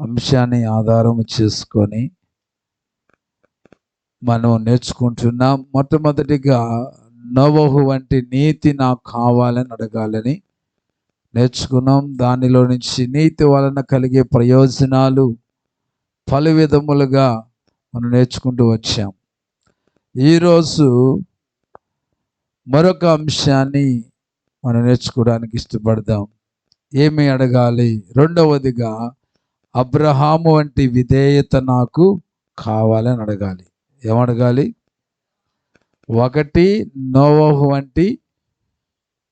అంశాన్ని ఆధారం చేసుకొని మనం నేర్చుకుంటున్నాం. మొట్టమొదటిగా నోవహు వంటి నీతి నాకు కావాలని అడగాలని నేర్చుకున్నాం. దానిలో నుంచి నీతి వలన కలిగే ప్రయోజనాలు పలు విధములుగా మనం నేర్చుకుంటూ వచ్చాం. ఈరోజు మరొక అంశాన్ని మనం నేర్చుకోవడానికి ఇష్టపడదాం. ఏమి అడగాలి? రెండవదిగా అబ్రహాము వంటి విధేయత నాకు కావాలని అడగాలి. ఏమడగాలి? ఒకటి, నోవహు వంటి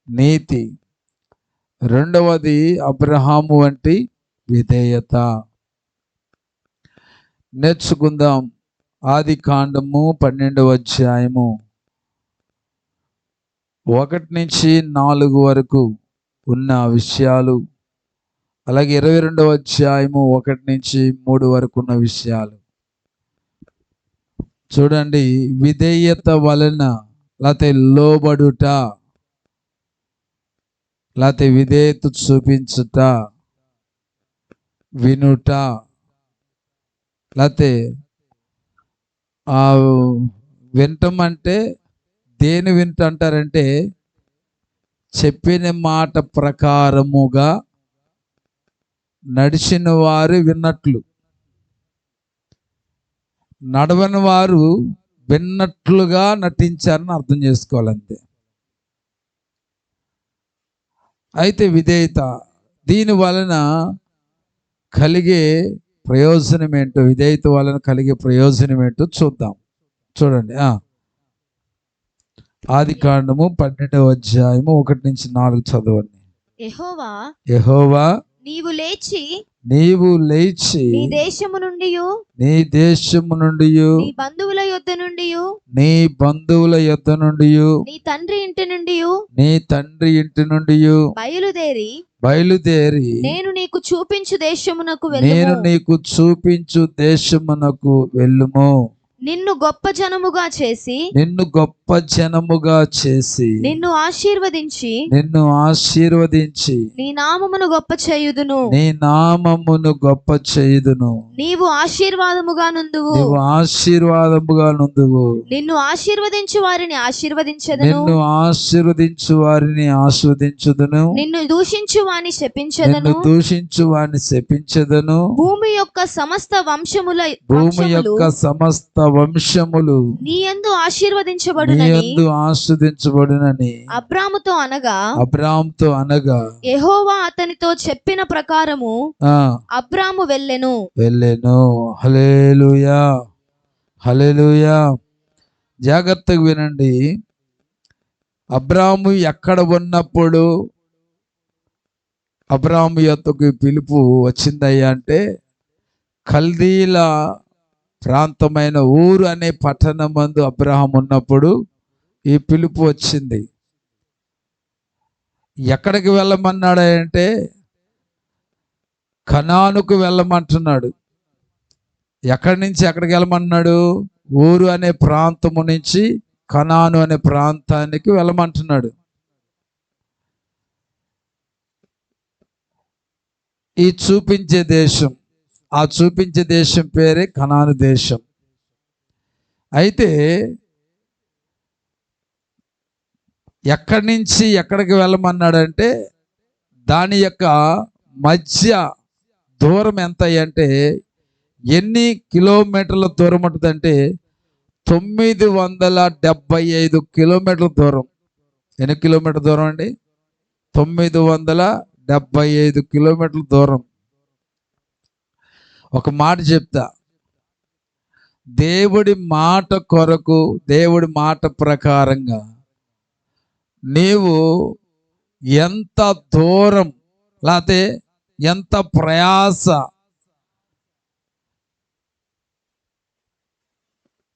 నీతి. రెండవది, అబ్రహాము వంటి విధేయత. నేర్చుకుందాం. ఆదికాండము 12వ అధ్యాయము 1 నుంచి 4 వరకు ఉన్న విషయాలు, అలాగే 22వ అధ్యాయము 1 నుంచి 3 వరకు ఉన్న విషయాలు చూడండి. విధేయత వలన లేకపోతే లోబడుట, లేకపోతే విధేయత చూపించుట, వినుట, లేకపోతే వినటం అంటే దేని వింటంటారంటే చెప్పిన మాట ప్రకారముగా నడిచిన వారు విన్నట్లు, నడవని వారు విన్నట్లుగా నటించారని అర్థం చేసుకోవాలంతే. అయితే విధేయత, దీని వలన కలిగే ప్రయోజనం ఏంటో, విధేయత వలన కలిగే ప్రయోజనం ఏంటో చూద్దాం. చూడండి. ఆదికాండము 12వ అధ్యాయము 1 నుంచి 4 చదవండి. యెహోవా నీవు లేచి నీ దేశము నుండి నీ బంధువుల యొద్ద నుండి నీ తండ్రి ఇంటి నుండి బయలుదేరి నేను నీకు చూపించు దేశమునకు వెళ్ళుము. నిన్ను గొప్ప జనముగా చేసి నిన్ను ఆశీర్వదించి నీ నామమును గొప్ప చేయుదును. నీవు ఆశీర్వాదముగా నుందువు. నిన్ను ఆశీర్వదించు వారిని ఆశీర్వదించుదును. నిన్ను దూషించు వారిని శపించెదను. భూమి యొక్క సమస్త వంశములు నీ యందు ఆశీర్వదించబడునని అబ్రాముతో అనగా యెహోవా అతనితో చెప్పిన ప్రకారము అబ్రాము వెళ్ళెను. హల్లెలూయా, హల్లెలూయా. జాగ్రత్తగా వినండి. అబ్రాము ఎక్కడ ఉన్నప్పుడు అబ్రాము యొద్దకు పిలుపు వచ్చిందయ్యా అంటే, కల్దీల ప్రాంతమైన ఊరు అనే పట్టణమందు అబ్రహాం ఉన్నప్పుడు ఈ పిలుపు వచ్చింది. ఎక్కడికి వెళ్ళమన్నాడంటే కనానుకు వెళ్ళమంటున్నాడు. ఎక్కడి నుంచి ఎక్కడికి వెళ్ళమన్నాడు? ఊరు అనే ప్రాంతము నుంచి కనాను అనే ప్రాంతానికి వెళ్ళమంటున్నాడు. ఈ చూపించే దేశం, ఆ చూపించే దేశం పేరే కనాను దేశం. అయితే ఎక్కడి నుంచి ఎక్కడికి వెళ్ళమన్నాడంటే దాని యొక్క మధ్య దూరం ఎంత అంటే, ఎన్ని కిలోమీటర్ల దూరం ఉంటుందంటే 975 కిలోమీటర్ల దూరం. ఎన్ని కిలోమీటర్ల దూరం అండి? 975 కిలోమీటర్ల దూరం. ఒక మాట చెప్తా, దేవుడి మాట కొరకు, దేవుడి మాట ప్రకారంగా నీవు ఎంత దూరం లేకపోతే ఎంత ప్రయాస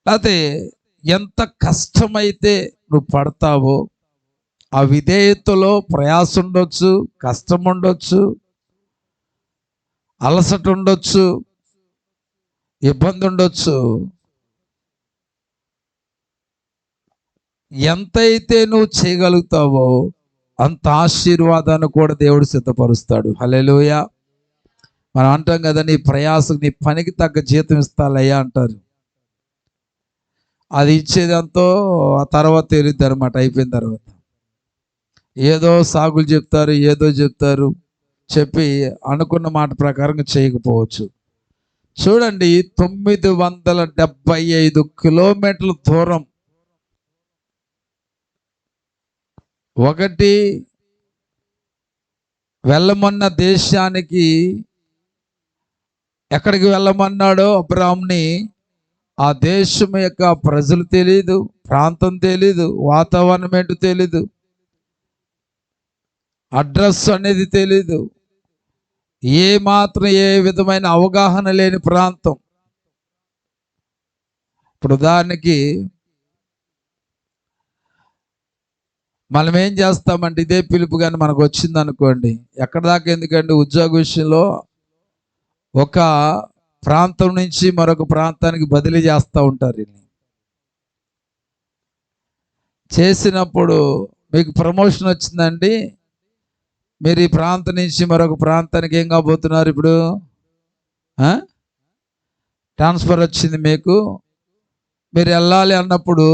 లేకపోతే ఎంత కష్టమైతే నువ్వు పడతావో, ఆ విధేయతలో ప్రయాస ఉండొచ్చు, కష్టం ఉండొచ్చు, అలసట ఉండొచ్చు, ఇబ్బంది ఉండొచ్చు. ఎంతైతే నువ్వు చేయగలుగుతావో అంత ఆశీర్వాదాన్ని కూడా దేవుడు సిద్ధపరుస్తాడు. హల్లెలూయా. మనం అంటాం కదా, నీ ప్రయాసం నీ పనికి తగ్గ జీతం ఇస్తాలయ్యా అంటారు. అది ఇచ్చేదంతో ఆ తర్వాత తెలియదు అనమాట. అయిపోయిన తర్వాత ఏదో సాగులు చెప్తారు, ఏదో చెప్తారు, చెప్పి అనుకున్న మాట ప్రకారంగా చేయకపోవచ్చు. చూడండి, 975 కిలోమీటర్ల దూరం ఒకటి వెళ్ళమన్న దేశానికి, ఎక్కడికి వెళ్ళమన్నాడో అబ్రాహాముని ఆ దేశం యొక్క ప్రజలు తెలీదు, ప్రాంతం తెలీదు, వాతావరణం ఏంటో తెలీదు, అడ్రస్ అనేది తెలీదు, ఏ విధమైన అవగాహన లేని ప్రాంతం. ఇప్పుడు ఉదాహరణకి మనం ఏం చేస్తామంటే, ఇదే పిలుపు కానీ మనకు వచ్చింది అనుకోండి, ఎక్కడ దాకా ఎందుకంటే ఉద్యోగ విషయంలో ఒక ప్రాంతం నుంచి మరొక ప్రాంతానికి బదిలీ చేస్తూ ఉంటారు. చేసినప్పుడు మీకు ప్రమోషన్ వచ్చిందండి, మీరు ఈ ప్రాంతం నుంచి మరొక ప్రాంతానికి ఏం కాబోతున్నారు, ఇప్పుడు ట్రాన్స్ఫర్ వచ్చింది మీకు, మీరు వెళ్ళాలి అన్నప్పుడు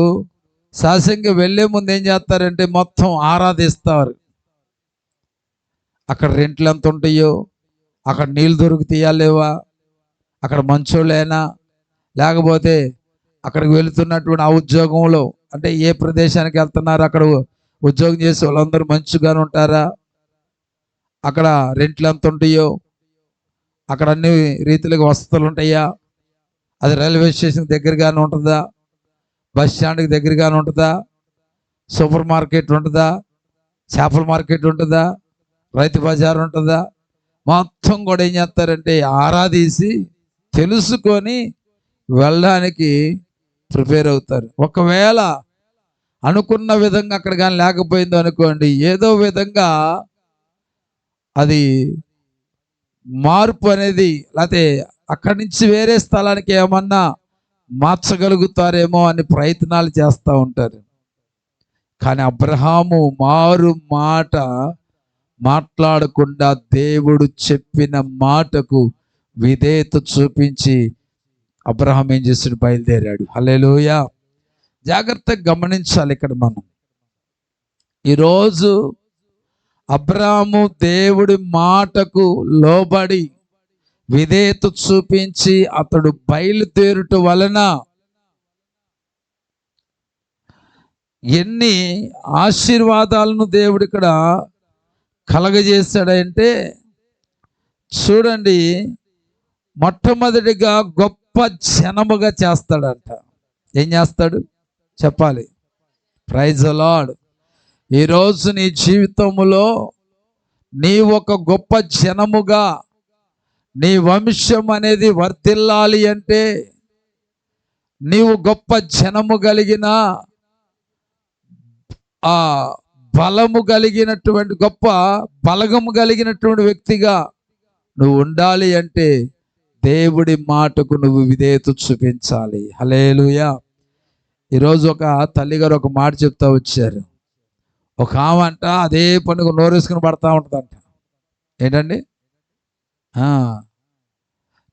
సహజంగా వెళ్ళే ముందు ఏం చేస్తారంటే మొత్తం ఆరాధిస్తారు. అక్కడ రెంట్లు ఎంత ఉంటాయో, అక్కడ నీళ్ళు దొరుకుతాయా లేవా, అక్కడ మంచోళ్ళైనా, లేకపోతే అక్కడికి వెళుతున్నటువంటి ఆ ఉద్యోగంలో అంటే ఏ ప్రదేశానికి వెళ్తున్నారు, అక్కడ ఉద్యోగం చేసే వాళ్ళందరూ మంచిగానే ఉంటారా, అక్కడ రెంట్లు ఎంత ఉంటాయో, అక్కడ అన్ని రీతిలుగా వసతులు ఉంటాయా, అది రైల్వే స్టేషన్ దగ్గరగానే ఉంటుందా, బస్ స్టాండ్కి దగ్గరగానే ఉంటుందా, సూపర్ మార్కెట్ ఉంటుందా, చేపల మార్కెట్ ఉంటుందా, రైతు బజార్ ఉంటుందా, మొత్తం కూడా ఏం చేస్తారంటే ఆరాధీసి తెలుసుకొని వెళ్ళడానికి ప్రిపేర్ అవుతారు. ఒకవేళ అనుకున్న విధంగా అక్కడ కానీ లేకపోయిందో అనుకోండి, ఏదో విధంగా అది మార్పు అనేది, లేకపోతే అక్కడి నుంచి వేరే స్థలానికి ఏమన్నా మార్చగలుగుతారేమో అని ప్రయత్నాలు చేస్తూ ఉంటారు. కానీ అబ్రహాము మారు మాట మాట్లాడకుండా దేవుడు చెప్పిన మాటకు విధేయత చూపించి అబ్రహాం ఏం చేసాడు, బయలుదేరాడు. హల్లెలూయా. జాగ్రత్తగా గమనించాలి ఇక్కడ మనం. ఈరోజు అబ్రహాము దేవుడి మాటకు లోబడి విధేయత చూపించి అతడు బయలుదేరుట వలన ఎన్ని ఆశీర్వాదాలను దేవుడు ఇక్కడ కలగజేశాడంటే చూడండి, మొట్టమొదటిగా గొప్ప జనముగా చేస్తాడంట. ఏం చేస్తాడు చెప్పాలి? Praise the lord. ఈరోజు నీ జీవితంలో నీ ఒక గొప్ప జనముగా నీ వంశం అనేది వర్ధిల్లాలి అంటే నీవు గొప్ప జనము కలిగిన ఆ బలము కలిగినటువంటి గొప్ప బలగము కలిగినటువంటి వ్యక్తిగా నువ్వు ఉండాలి అంటే దేవుడి మాటకు నువ్వు విధేయత చూపించాలి. హల్లెలూయా. ఈరోజు ఒక తల్లిగారు ఒక మాట చెప్తా వచ్చారు. ఒక ఆమె అంట అదే పండుగ నోరేసుకుని పడతా ఉంటుందంట. ఏంటండి,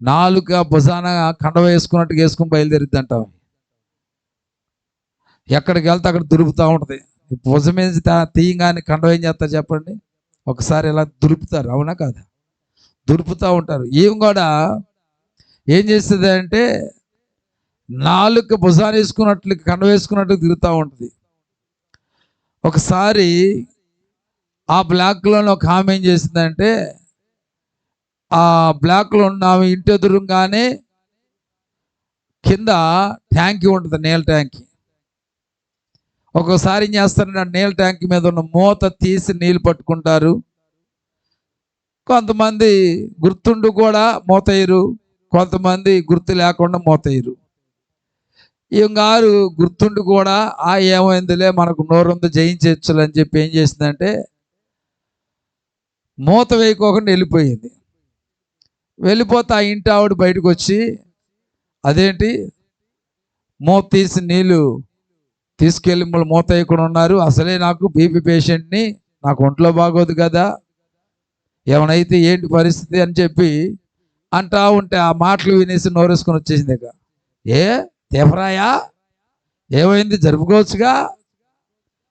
నాలుక భుజాన కండ వేసుకున్నట్టుగా వేసుకుని బయలుదేరిద్దంట. ఎక్కడికి వెళ్తే అక్కడ దురుపుతూ ఉంటుంది. భుజం మీద తీయంగానే కండ ఏం చేస్తారు చెప్పండి? ఒకసారి ఇలా దురుపుతారు, అవునా కాదా? దురుపుతూ ఉంటారు. ఏం కూడా ఏం చేస్తుంది అంటే నాలుక భుజాన్ని వేసుకున్నట్లు కండ వేసుకున్నట్టు తిరుగుతూ ఉంటుంది. ఒకసారి ఆ బ్లాక్లో ఒక ఆమె ఏం చేసిందంటే, ఆ బ్లాక్లో ఉన్న ఆమె ఇంటి ఎదురుగానే కింద ట్యాంకీ ఉంటుంది, నీళ్ళ ట్యాంకీ. ఒక్కోసారి ఏం చేస్తారంటే ఆ నీళ్ళ ట్యాంకీ మీద ఉన్న మూత తీసి నీళ్ళు పట్టుకుంటారు. కొంతమంది గుర్తుండి కూడా మూతయ్యరు, కొంతమంది గుర్తు లేకుండా మూతయ్యరు. ఈగారు గుర్తుండి కూడా ఏమైందిలే మనకు నోరుందో జయించచ్చులు అని చెప్పి ఏం చేసిందంటే మూత వేయకోకుండా వెళ్ళిపోయింది. వెళ్ళిపోతే ఆ ఇంటి ఆవిడ బయటకు వచ్చి, అదేంటి మూత తీసి నీళ్ళు తీసుకెళ్ళి మూత వేయకుండా ఉన్నారు, అసలే నాకు బీపీ పేషెంట్ని, నాకు ఒంట్లో బాగోదు కదా, ఏమైనా ఏంటి పరిస్థితి అని చెప్పి అంటా ఉంటే ఆ మాటలు వినేసి నోరేసుకొని వచ్చేసింది. ఇక ఏ దేవరాయా, ఏమైంది, జరుపుకోవచ్చుగా,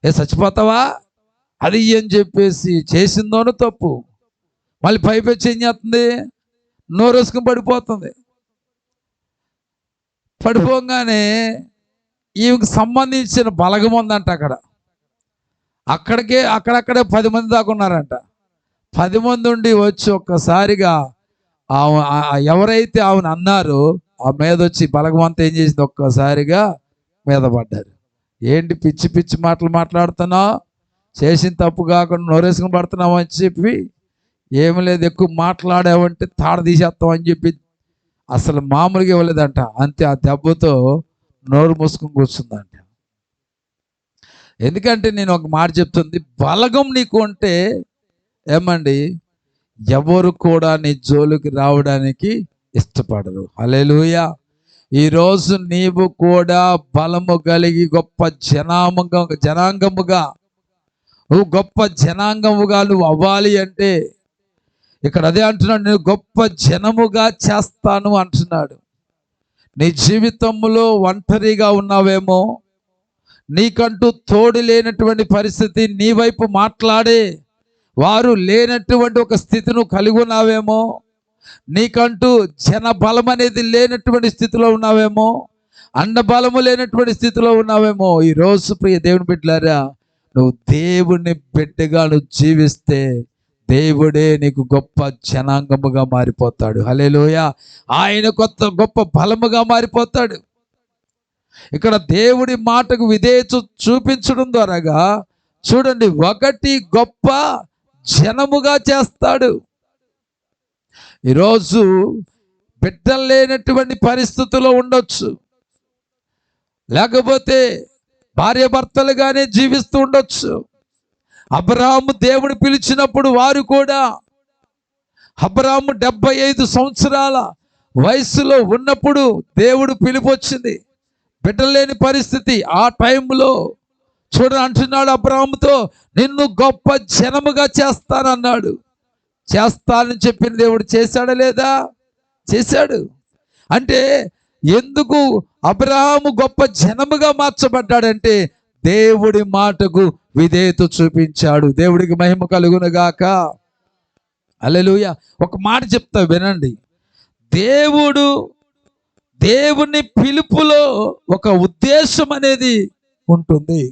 ఏ చచ్చిపోతావా అది అని చెప్పేసి చేసిందోను తప్పు. మళ్ళీ పైపెచ్చి ఏం చేస్తుంది, నోరేసుకుని పడిపోతుంది. పడిపోగానే ఈమెకు సంబంధించిన బలగం ఉందంట అక్కడక్కడే 10 మంది దాకా ఉన్నారంట. 10 మంది ఉండి వచ్చి ఒక్కసారిగా ఎవరైతే ఆమెను అన్నారో ఆ మీద వచ్చి బలగమంతా ఏం చేసింది, ఒక్కసారిగా మీద పడ్డారు. ఏంటి పిచ్చి పిచ్చి మాటలు మాట్లాడుతున్నావు, చేసిన తప్పు కాకుండా నోరేసుకుని పడుతున్నావు అని చెప్పి, ఏమి లేదు ఎక్కువ మాట్లాడావంటే తాడ తీసేస్తాం అని చెప్పి అసలు మామూలుగా ఇవ్వలేదంట. అంతే, ఆ దెబ్బతో నోరు మూసుకుని కూర్చుందంట. ఎందుకంటే నేను ఒక మాట చెప్తుంది, బలగం నీకు అంటే ఏమండి, ఎవరు కూడా నీ జోలికి రావడానికి ఇష్టపడరు. హల్లెలూయా. ఈరోజు నీవు కూడా బలము కలిగి గొప్ప జనాంగముగా నువ్వు గొప్ప జనాంగముగా నువ్వు అవ్వాలి అంటే ఇక్కడ అదే అంటున్నాడు, నేను గొప్ప జనముగా చేస్తాను అంటున్నాడు. నీ జీవితంలో ఒంటరిగా ఉన్నావేమో, నీకంటూ తోడు లేనటువంటి పరిస్థితి, నీ వైపు మాట్లాడే వారు లేనటువంటి ఒక స్థితి నువ్వు కలిగి ఉన్నావేమో, నీకంటూ జన బలం అనేది లేనటువంటి స్థితిలో ఉన్నావేమో, అండబలము లేనటువంటి స్థితిలో ఉన్నావేమో. ఈరోజు ప్రియ దేవుని బిడ్డలారా, నువ్వు దేవుని బిడ్డగా నువ్వు జీవిస్తే దేవుడే నీకు గొప్ప జనాంగముగా మారిపోతాడు. హల్లెలూయా. ఆయన గొప్ప బలముగా మారిపోతాడు. ఇక్కడ దేవుడి మాటకు విధేయత చూపించడం ద్వారాగా చూడండి, ఒకటి గొప్ప జనముగా చేస్తాడు. ఈరోజు బిడ్డలు లేనటువంటి పరిస్థితుల్లో ఉండొచ్చు, లేకపోతే భార్యాభర్తలుగానే జీవిస్తూ ఉండొచ్చు. అబ్రాహాము దేవుడు పిలిచినప్పుడు వారు కూడా, అబ్రాహాము 75 సంవత్సరాల వయసులో ఉన్నప్పుడు దేవుడు పిలుపు వచ్చింది, బిడ్డలు లేని పరిస్థితి. ఆ టైంలో చూడ అంటున్నాడు అబ్రాహాముతో, నిన్ను గొప్ప జనముగా చేస్తానన్నాడు. చేస్తానని చెప్పిన దేవుడు చేశాడా లేదా? చేశాడు. అంటే ఎందుకు అబ్రాహాము గొప్ప జనముగా మార్చబడ్డాడంటే దేవుడి మాటకు విధేయత చూపించాడు. దేవుడికి మహిమ కలుగును గాక. హల్లెలూయా. ఒక మాట చెప్తా వినండి, దేవుని పిలుపులో ఒక ఉద్దేశం అనేది ఉంటుంది.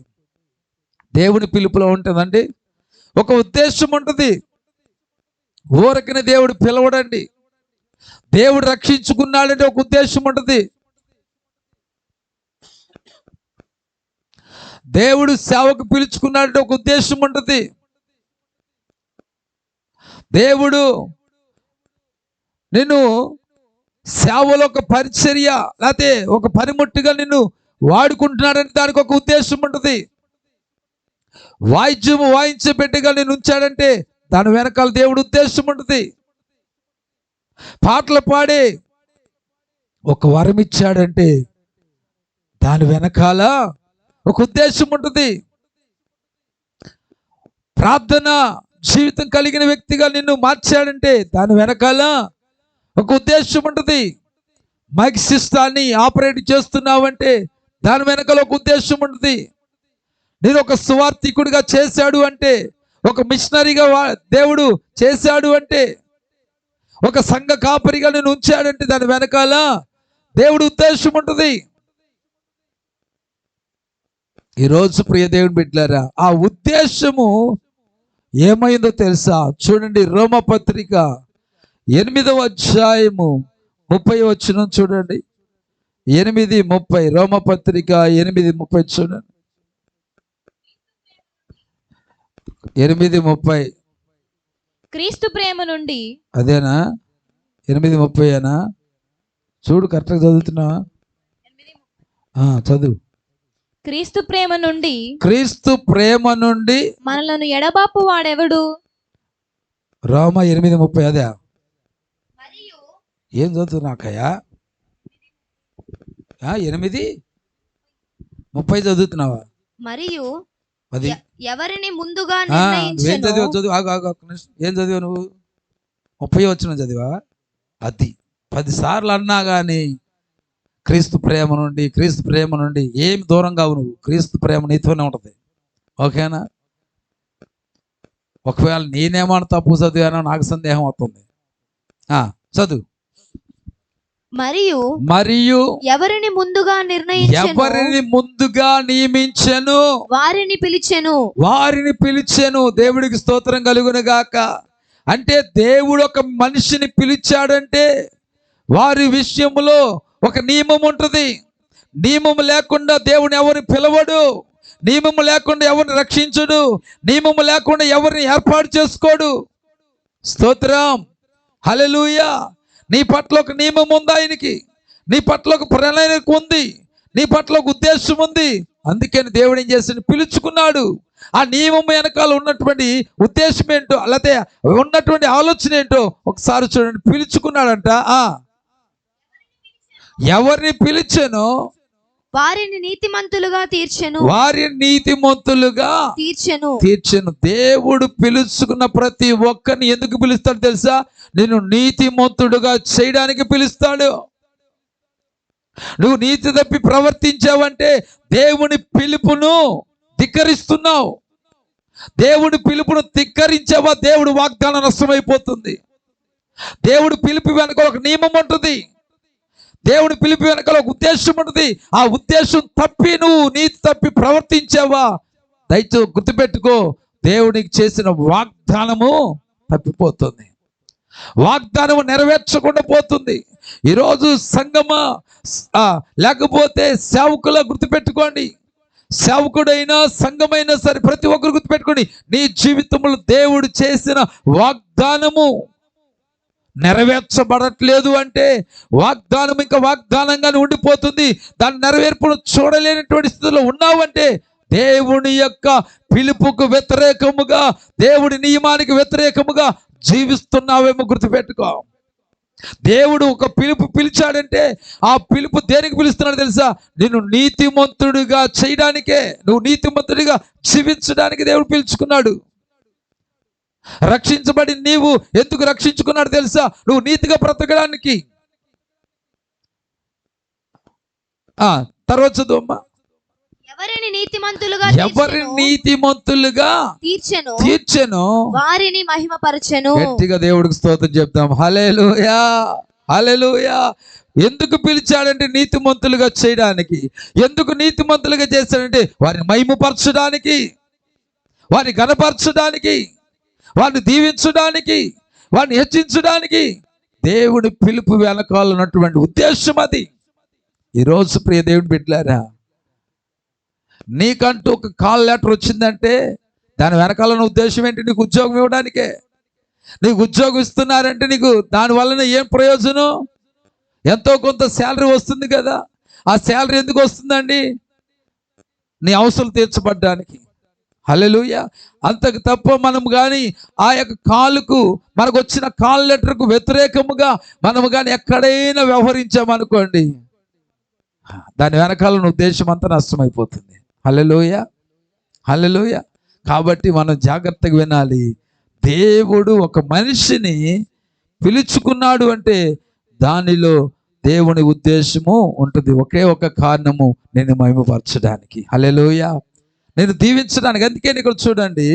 దేవుని పిలుపులో ఉంటుందండి, ఒక ఉద్దేశం ఉంటుంది. ఊరకనే దేవుడు పిలవడండి. దేవుడు రక్షించుకున్నాడంటే ఒక ఉద్దేశం ఉంటుంది. దేవుడు సేవకు పిలుచుకున్నాడంటే ఒక ఉద్దేశం ఉంటుంది. దేవుడు నిన్ను సేవలో ఒక పరిచర్య లేకపోతే ఒక పనిముట్టుగా నిన్ను వాడుకుంటున్నాడంటే దానికి ఒక ఉద్దేశం ఉంటుంది. వాయిద్యము వాయించే బిడ్డగా నేను ఉంచాడంటే దాని వెనకాల దేవుడు ఉద్దేశం ఉంటుంది. పాటలు పాడే ఒక వరం ఇచ్చాడంటే దాని వెనకాల ఒక ఉద్దేశం ఉంటుంది. ప్రార్థన జీవితం కలిగిన వ్యక్తిగా నిన్ను మార్చాడంటే దాని వెనకాల ఒక ఉద్దేశం ఉంటుంది. మైక్ సిస్టాన్ని ఆపరేట్ చేస్తున్నావంటే దాని వెనకాల ఒక ఉద్దేశం ఉంటుంది. నేను ఒక సువార్థికుడిగా చేశాడు అంటే, ఒక మిషనరీగా దేవుడు చేశాడు అంటే, ఒక సంఘ కాపరిగా నేను ఉంచాడంటే దాని వెనకాల దేవుడు ఉద్దేశం ఉంటుంది. ఈరోజు ప్రియ దేవుని బిడ్డలారా, ఆ ఉద్దేశము ఏమైందో తెలుసా? చూడండి, రోమపత్రిక 8వ అధ్యాయము 30 వచనం చూడండి. 8:30 రోమపత్రిక 8:30 చూడండి. 8:30 క్రీస్తు ప్రేమ నుండి, అదేనా 8:30 అనా? చూడు కరెక్ట్గా చదువుతున్నా, చదువు. క్రీస్తు ప్రేమ నుండి మనలను ఎడబాపు వాడెవడు? రోమ 8:30 అదే. ఏం చదువుతున్నాకయ్యా? 8:30 చదువుతున్నావా? మరియు అది ఎవరిని ముందుగా నిర్ణయించెనో. ఏం చదివా? చదువు. ఏం చదివా నువ్వు? 30 వచనం చదివా? అది 10 సార్లు అన్నా కానీ క్రీస్తు ప్రేమ నుండి ఏమి దూరం కావు నువ్వు. క్రీస్తు ప్రేమ నీతోనే ఉంటుంది. ఓకేనా? ఒకవేళ నేనేమన్నా తప్పు చదివానో నాకు సందేహం అవుతుంది. చదువు. మరియు ఎవరిని ముందుగా నియమించెను వారిని పిలిచెను. దేవుడికి స్తోత్రం కలుగును గాక. అంటే దేవుడు ఒక మనిషిని పిలిచాడంటే వారి విషయంలో ఒక నియమం ఉంటుంది. నియమం లేకుండా దేవుని ఎవరిని పిలవడు. నియమం లేకుండా ఎవరిని రక్షించడు. నియమం లేకుండా ఎవరిని ఏర్పాటు చేసుకోడు. స్తోత్రం, హల్లెలూయా. నీ పట్ల ఒక నియమం ఉంది ఆయనకి. నీ పట్ల ఒక ప్రణాళిక ఉంది. నీ పట్ల ఒక ఉద్దేశం ఉంది. అందుకని దేవుడు ఏం చేసి పిలుచుకున్నాడు. ఆ నియమం వెనకాల ఉన్నటువంటి ఉద్దేశం ఏంటో, అలాగే ఉన్నటువంటి ఆలోచన ఏంటో ఒకసారి చూడండి. పిలుచుకున్నాడంట. ఎవరిని పిలిచెను? వారిని నీతిమంతులుగా తీర్చెను. దేవుడు పిలుచుకున్న ప్రతి ఒక్కరిని ఎందుకు పిలుస్తాడు తెలుసా? నిన్ను నీతిమంతుడుగా చేయడానికి పిలుస్తాడు. నువ్వు నీతి తప్పి ప్రవర్తించావంటే దేవుని పిలుపును ధిక్కరిస్తున్నావు. దేవుడి పిలుపును ధిక్కరించావా దేవుడు వాగ్దానం నష్టమైపోతుంది. దేవుడు పిలుపు వెనక ఒక నియమం ఉంటుంది. దేవుడి పిలుపు వెనకాల ఒక ఉద్దేశం ఉంటుంది. ఆ ఉద్దేశం తప్పి నువ్వు నీతి తప్పి ప్రవర్తించావా, దయచేసి గుర్తుపెట్టుకో, దేవునికి చేసిన వాగ్దానము తప్పిపోతుంది. వాగ్దానము నెరవేర్చకుండా పోతుంది. ఈరోజు సంగమా లేకపోతే సేవకులా గుర్తుపెట్టుకోండి. సేవకుడైనా సంఘమైనా సరే ప్రతి ఒక్కరు గుర్తుపెట్టుకోండి. నీ జీవితంలో దేవుడు చేసిన వాగ్దానము నెరవేర్చబడట్లేదు అంటే వాగ్దానం ఇంకా వాగ్దానంగానే ఉండిపోతుంది. దాని నెరవేర్పును చూడలేనటువంటి స్థితిలో ఉన్నావంటే దేవుని యొక్క పిలుపుకు వ్యతిరేకముగా, దేవుడి నియమానికి వ్యతిరేకముగా జీవిస్తున్నావేమో గుర్తుపెట్టుకో. దేవుడు ఒక పిలుపు పిలిచాడంటే ఆ పిలుపు దేనికి పిలుస్తున్నాడు తెలుసా? నిన్ను నీతిమంతుడిగా చేయడానికే, నువ్వు నీతిమంతుడిగా జీవించడానికి దేవుడు పిలుచుకున్నాడు. రక్షించబడి నీవు ఎందుకు రక్షించుకున్నాడు తెలుసా? నువ్వు నీతిగా బ్రతకడానికి. తర్వాత చదువమ్మా. ఎవరిని నీతిమంతులుగా తీర్చెను వారిని మహిమపరచెను. గట్టిగా దేవుడికి స్తోత్రం చెప్తాం. హల్లెలూయా, హల్లెలూయా. ఎందుకు పిలిచాడంటే నీతిమంతులుగా చేయడానికి. ఎందుకు నీతిమంతులుగా చేశాడంటే వారిని మహిమపరచడానికి, వారిని ఘనపరచడానికి, వారిని దీవించడానికి, వారిని హెచ్చించడానికి. దేవుని పిలుపు వెనకాల ఉన్నటువంటి ఉద్దేశం అది. ఈరోజు ప్రియ దేవుని బిడ్డలారా, నీకంటూ ఒక కాల్ లెటర్ వచ్చిందంటే దాని వెనకాల ఉన్న ఉద్దేశం ఏంటి? నీకు ఉద్యోగం ఇవ్వడానికే. నీకు ఉద్యోగం ఇస్తున్నారంటే నీకు దాని వలన ఏం ప్రయోజనం? ఎంతో కొంత శాలరీ వస్తుంది కదా. ఆ శాలరీ ఎందుకు వస్తుందండి? నీ అవసరం తీర్చబడ్డానికి. హల్లెలూయా. అంతకు తప్ప మనం కానీ ఆ యొక్క కాలుకు, మనకు వచ్చిన కాల్ లెటర్కు వ్యతిరేకముగా మనము కానీ ఎక్కడైనా వ్యవహరించామనుకోండి, దాని వెనకాల ఉద్దేశం అంతా నష్టమైపోతుంది. హల్లెలూయా, హల్లెలూయా. కాబట్టి మనం జాగ్రత్తగా వినాలి. దేవుడు ఒక మనిషిని పిలుచుకున్నాడు అంటే దానిలో దేవుని ఉద్దేశము ఉంటుంది. ఒకే ఒక కారణము, నేను మహిమపరచడానికి. హల్లెలూయా, నేను దీవించడానికి. అందుకే ఇక్కడ చూడండి,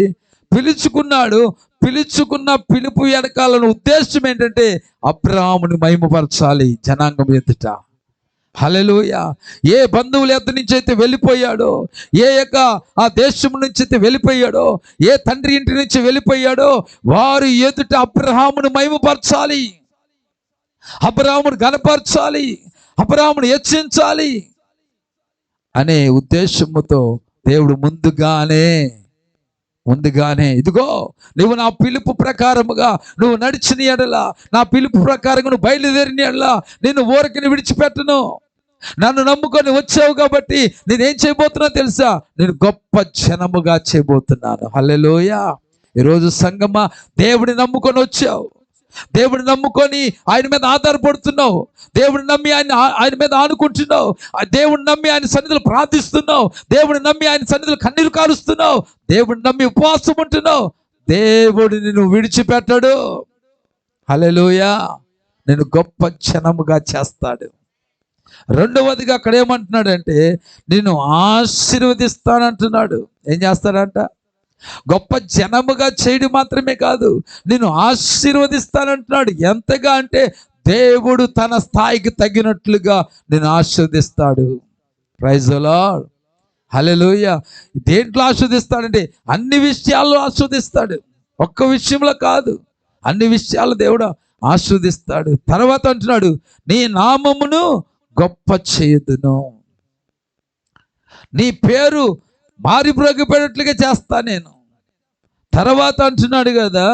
పిలుచుకున్నాడు. పిలుచుకున్న పిలుపు వెనకాలను ఉద్దేశం ఏంటంటే అబ్రాహాముని మహిమపరచాలి జనాంగం ఎదుట. హల్లెలూయా. ఏ బంధువుల ఎద్దు నుంచి అయితే వెళ్ళిపోయాడో, ఏ యొక్క ఆ దేశం నుంచి అయితే వెళ్ళిపోయాడో, ఏ తండ్రి ఇంటి నుంచి వెళ్ళిపోయాడో, వారు ఎదుట అబ్రాహామును మహిమపరచాలి, అబ్రాహామును ఘనపరచాలి, అబ్రాహామును హెచ్చించాలి అనే ఉద్దేశముతో దేవుడు ముందుగానే ఇదిగో నువ్వు నా పిలుపు ప్రకారముగా నువ్వు నడిచిన ఎడల, నా పిలుపు ప్రకారంగా నువ్వు బయలుదేరిన ఎడల నేను ఊరికని విడిచిపెట్టను. నన్ను నమ్ముకొని వచ్చావు కాబట్టి నేనేం చేయబోతున్నా తెలుసా? నేను గొప్ప జనముగా చేయబోతున్నాను. హల్లెలూయా. ఈరోజు సంగమా, దేవుడిని నమ్ముకొని వచ్చావు, దేవుడిని నమ్ముకొని ఆయన మీద ఆధారపడుతున్నావు, దేవుడిని నమ్మి ఆయన మీద ఆనుకుంటున్నావు, దేవుడిని నమ్మి ఆయన సన్నిధిలో ప్రార్థిస్తున్నావు, దేవుడిని నమ్మి ఆయన సన్నిధిలో కన్నీరు కారుస్తున్నావు, దేవుడిని నమ్మి ఉపవాసం ఉంటున్నావు. దేవుడిని నువ్వు విడిచిపెట్టడు. హల్లెలూయా. నేను గొప్ప జనముగా చేస్తాడు. రెండవదిగా అక్కడ ఏమంటున్నాడంటే నేను ఆశీర్వదిస్తానంటున్నాడు. ఏం చేస్తాడంట? గొప్ప జనముగా చేయడం మాత్రమే కాదు, నేను ఆశీర్వదిస్తానంటున్నాడు. ఎంతగా అంటే దేవుడు తన స్థాయికి తగినట్లుగా నేను ఆశీర్వదిస్తాడు. ప్రైజ్ ది లార్డ్, హల్లెలూయా. దేంట్లో ఆశీర్వదిస్తాడంటే అన్ని విషయాల్లో ఆశీర్వదిస్తాడు. ఒక్క విషయంలో కాదు, అన్ని విషయాలు దేవుడు ఆశీర్వదిస్తాడు. తర్వాత అంటున్నాడు నీ నామమును గొప్ప చేయుదును, నీ పేరు మారిమ్రోగిపోయేట్లుగా చేస్తా నేను. తర్వాత అంటున్నాడు కదా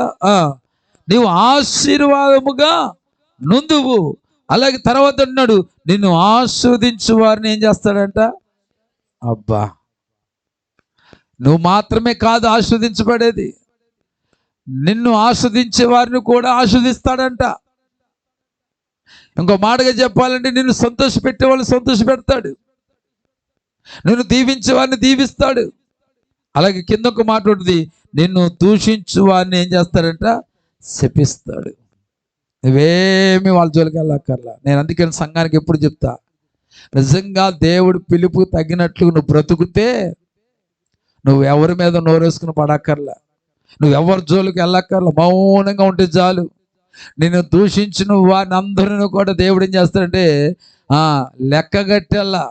నీవు ఆశీర్వాదముగా నుందువు. అలాగే తర్వాత అంటున్నాడు నిన్ను ఆశీర్వదించు వారిని ఏం చేస్తాడంట? అబ్బా, నువ్వు మాత్రమే కాదు ఆశీర్వదించబడేది, నిన్ను ఆస్వాదించే వారిని కూడా ఆస్వాదిస్తాడంట. ఇంకో మాటగా చెప్పాలంటే నిన్ను సంతోషపెట్టే వాళ్ళు సంతోషపెడతాడు, నిన్ను దీవించే వారిని దీవిస్తాడు. అలాగే కింద ఒక మాట ఉంటుంది, నిన్ను దూషించు వారిని ఏం చేస్తాడంట? శపిస్తాడు. నువ్వేమి వాళ్ళ జోలికి వెళ్ళక్కర్లా. నేను అందుకని సంఘానికి ఎప్పుడు చెప్తా, నిజంగా దేవుడు పిలుపు తగినట్లు నువ్వు బ్రతుకుతే నువ్వు ఎవరి మీద నోరేసుకుని పడక్కర్లా, నువ్వు ఎవరి జోలికి వెళ్ళక్కర్లా, మౌనంగా ఉంటే చాలు. నిన్ను దూషించిన వారిని అందరిని కూడా దేవుడు ఏం చేస్తాడంటే లెక్కగట్టేలా.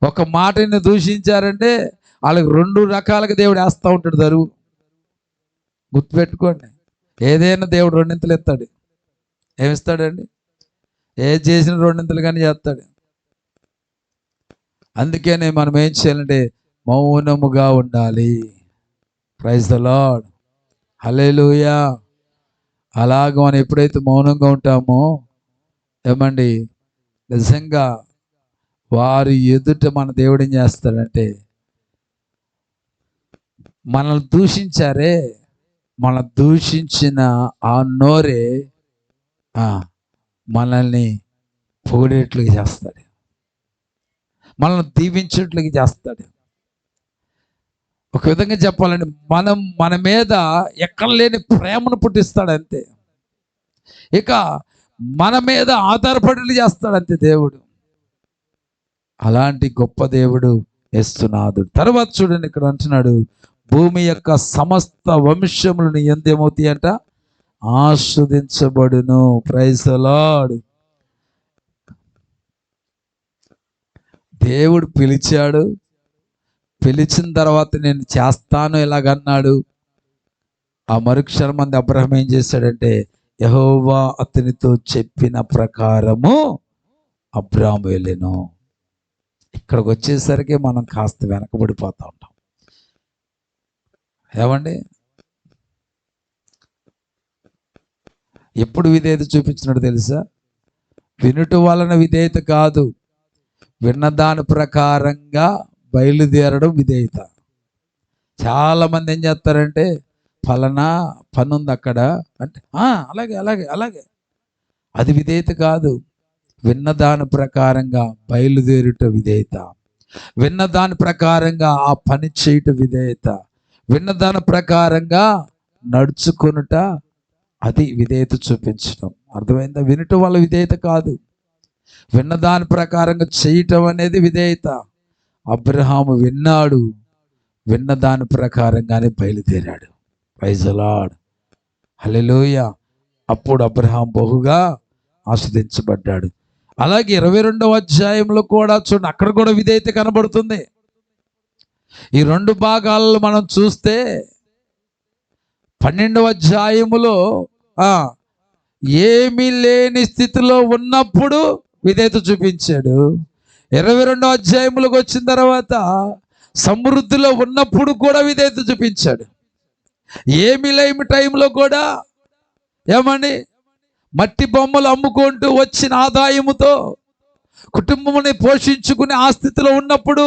ఒక మాట నిన్ను దూషించారంటే వాళ్ళకి 2 రకాలుగా దేవుడు వేస్తూ ఉంటాడు దరువు. గుర్తుపెట్టుకోండి, ఏదైనా దేవుడు 2 ఎత్తాడు. ఏమిస్తాడండి? ఏది చేసిన 2 కానీ చేస్తాడు. అందుకనే మనం ఏం చేయాలంటే మౌనముగా ఉండాలి. ప్రైజ్ ద లార్డ్, హల్లెలూయా. అలాగ మనం ఎప్పుడైతే మౌనంగా ఉంటామో ఏమండి, నిజంగా వారి ఎదుట మన దేవుడు ఏం చేస్తాడంటే, మనల్ని దూషించారే, మన దూషించిన ఆ నోరే మనల్ని పొగిడేట్లుగా చేస్తాడు, మనల్ని దీవించేట్లుగా చేస్తాడు. ఒక విధంగా చెప్పాలంటే మన మీద ఎక్కడ లేని ప్రేమను పుట్టిస్తాడు అంతే. ఇక మన మీద ఆధారపడి చేస్తాడు అంతే దేవుడు. అలాంటి గొప్ప దేవుడు యేసునాథుడు. తర్వాత చూడండి, ఇక్కడ అంటున్నాడు భూమి యొక్క సమస్త వంశములను ఎందేమవుతాయి అంట? ఆస్వాదించబడును. Praise the Lord. దేవుడు పిలిచాడు, పిలిచిన తర్వాత నేను చేస్తాను ఇలాగన్నాడు. ఆ మరుక్షణం మంది అబ్రహాం ఏం చేశాడంటే యెహోవా అతనితో చెప్పిన ప్రకారము అబ్రాహాము వెళ్ళెను. ఇక్కడికి వచ్చేసరికి మనం కాస్త వెనకబడిపోతూ ఉంటాం. ఏమండి, ఎప్పుడు విధేయత చూపించినట్టు తెలుసా? వినుట వలన విధేయత కాదు, విన్నదాని ప్రకారంగా బయలుదేరడం విధేయత. చాలా మంది ఏం చేస్తారంటే ఫలానా పని ఉంది అక్కడ అంటే అలాగే అలాగే అలాగే, అది విధేయత కాదు. విన్నదాని ప్రకారంగా బయలుదేరుట విధేయత, విన్నదాని ప్రకారంగా ఆ పని చేయుట విధేయత, విన్నదాని ప్రకారంగా నడుచుకొనుట, అది విధేయత చూపించడం. అర్థమైందా? వినుట వల్ల విధేయత కాదు, విన్నదాని ప్రకారంగా చేయటం అనేది విధేయత. అబ్రహాము విన్నాడు, విన్న దాని ప్రకారంగానే బయలుదేరాడు. ప్రైజ్ ది లార్డ్, హల్లెలూయా. అప్పుడు అబ్రహాం బహుగా ఆస్వాదించబడ్డాడు. అలాగే 22వ అధ్యాయంలో కూడా చూడండి, అక్కడ కూడా విధేయత కనబడుతుంది. ఈ 2 భాగాలలో మనం చూస్తే 12వ అధ్యాయములో ఏమీ లేని స్థితిలో ఉన్నప్పుడు విధేయత చూపించాడు. 22వ అధ్యాయంలోకి వచ్చిన తర్వాత సమృద్ధిలో ఉన్నప్పుడు కూడా విధేయత చూపించాడు. ఏమీ లేని టైంలో కూడా ఏమని మట్టి బొమ్మలు అమ్ముకుంటూ వచ్చిన ఆదాయముతో కుటుంబముని పోషించుకుని ఆ స్థితిలో ఉన్నప్పుడు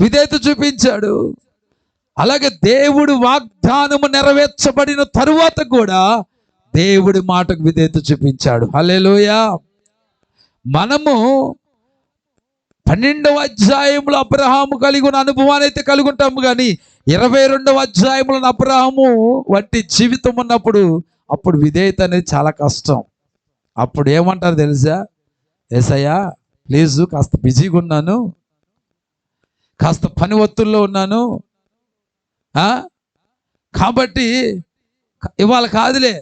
విధేయత చూపించాడు. అలాగే దేవుడి వాగ్దానము నెరవేర్చబడిన తరువాత కూడా దేవుడి మాటకు విధేయత చూపించాడు. హల్లెలూయా. మనము 12వ అధ్యాయంలో అబ్రహాము కలిగి ఉన్న అనుభవాన్ని అయితే కలిగి ఉంటాము, కానీ 22వ అధ్యాయంలో అబ్రహాము వంటి జీవితం ఉన్నప్పుడు అప్పుడు విధేయత అనేది చాలా కష్టం. అప్పుడు ఏమంటారు తెలుసా? యేసయ్యా ప్లీజ్, కాస్త బిజీగా ఉన్నాను, కాస్త పని ఒత్తుల్లో ఉన్నాను, కాబట్టి ఇవాళ కాదులే,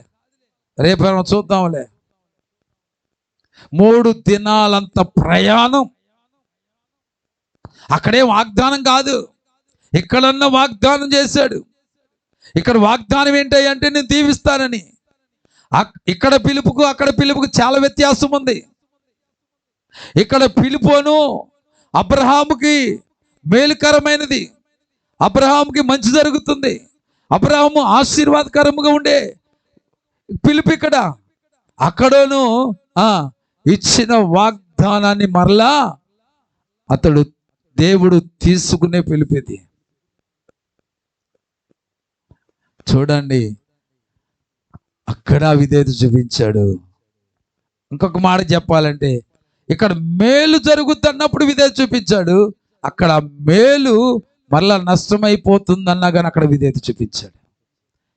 రేపేమో చూద్దాంలే. 3 దినాలంత ప్రయాణం. అక్కడే వాగ్దానం కాదు, ఇక్కడన్నా వాగ్దానం చేశాడు. ఇక్కడ వాగ్దానం ఏంటంటే నేను దీవిస్తానని. ఇక్కడ పిలుపుకు అక్కడ పిలుపుకు చాలా వ్యత్యాసం ఉంది. ఇక్కడ పిలుపును అబ్రహాముకి మేలుకరమైనది, అబ్రహాముకి మంచి జరుగుతుంది, అబ్రహాము ఆశీర్వాదకరముగా ఉండే పిలుపు ఇక్కడ. అక్కడను ఇచ్చిన వాగ్దానాన్ని మరలా అతడు దేవుడు తీసుకునే పిలిపేది. చూడండి, అక్కడ విధేయత చూపించాడు. ఇంకొక మాట చెప్పాలంటే, ఇక్కడ మేలు జరుగుతున్నప్పుడు విధేయత చూపించాడు, అక్కడ మేలు మరలా నష్టమైపోతుందన్నా కానీ అక్కడ విధేయత చూపించాడు.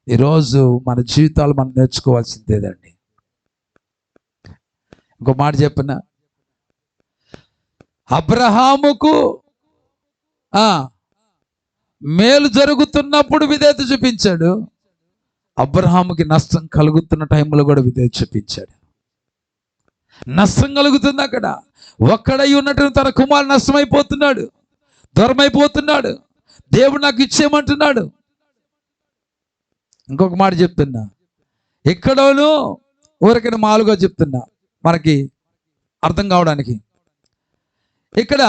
ఈరోజు మన జీవితాలు మనం నేర్చుకోవాల్సిందేదండి. ఇంకో మాట చెప్పిన, అబ్రహాముకు మేలు జరుగుతున్నప్పుడు విధేయత చూపించాడు, అబ్రహాముకి నష్టం కలుగుతున్న టైంలో కూడా విధేయత చూపించాడు. నష్టం కలుగుతుంది అక్కడ. ఒక్కడై ఉన్నట్టు తన కుమారుడు నష్టమైపోతున్నాడు, దూరమైపోతున్నాడు, దేవుడు నాకు ఇచ్చేయమంటున్నాడు. ఇంకొక మాట చెప్తున్నా, ఎక్కడోనూ ఊరికైనా మాలుగా చెప్తున్నా మనకి అర్థం కావడానికి. ఇక్కడ